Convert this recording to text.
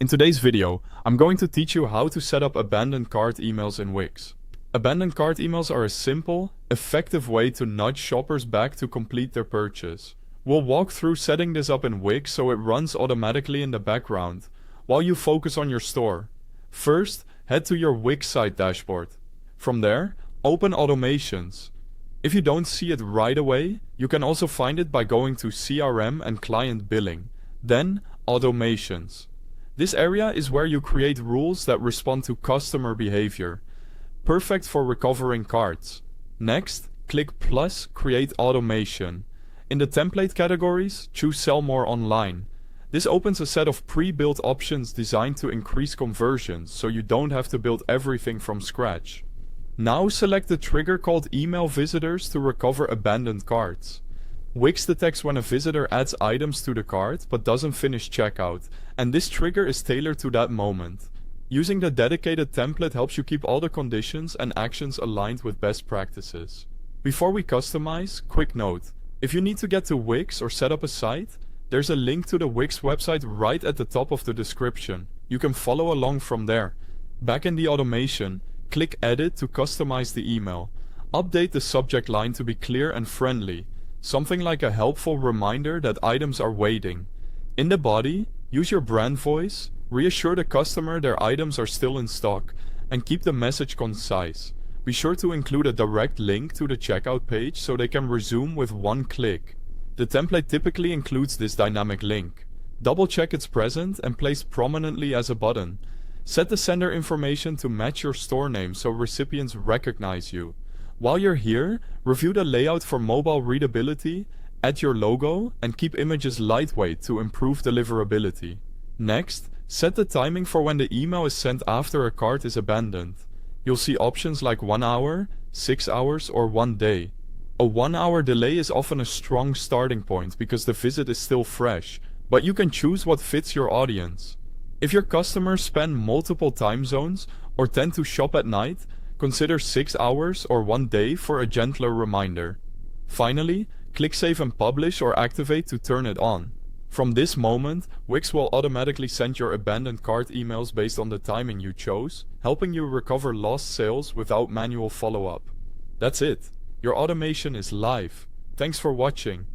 In today's video, I'm going to teach you how to set up abandoned cart emails in Wix. Abandoned cart emails are a simple, effective way to nudge shoppers back to complete their purchase. We'll walk through setting this up in Wix so it runs automatically in the background, while you focus on your store. First, head to your Wix site dashboard. From there, open Automations. If you don't see it right away, you can also find it by going to CRM and Client Billing. Then, Automations. This area is where you create rules that respond to customer behavior. Perfect for recovering carts. Next, click plus Create Automation. In the template categories, choose Sell More Online. This opens a set of pre-built options designed to increase conversions, so you don't have to build everything from scratch. Now select the trigger called Email Visitors to recover abandoned carts. Wix detects when a visitor adds items to the cart but doesn't finish checkout, and this trigger is tailored to that moment. Using the dedicated template helps you keep all the conditions and actions aligned with best practices. Before we customize, quick note. If you need to get to Wix or set up a site, there's a link to the Wix website right at the top of the description. You can follow along from there. Back in the automation, click Edit to customize the email. Update the subject line to be clear and friendly. Something like a helpful reminder that items are waiting. In the body, use your brand voice, reassure the customer their items are still in stock, and keep the message concise. Be sure to include a direct link to the checkout page so they can resume with one click. The template typically includes this dynamic link. Double check it's present and placed prominently as a button. Set the sender information to match your store name so recipients recognize you. While you're here, review the layout for mobile readability, add your logo, and keep images lightweight to improve deliverability. Next, set the timing for when the email is sent after a cart is abandoned. You'll see options like 1 hour, 6 hours, or 1 day. A 1 hour delay is often a strong starting point because the visit is still fresh, but you can choose what fits your audience. If your customers span multiple time zones or tend to shop at night, consider 6 hours or 1 day for a gentler reminder. Finally, click Save and Publish or Activate to turn it on. From this moment, Wix will automatically send your abandoned cart emails based on the timing you chose, helping you recover lost sales without manual follow-up. That's it. Your automation is live. Thanks for watching.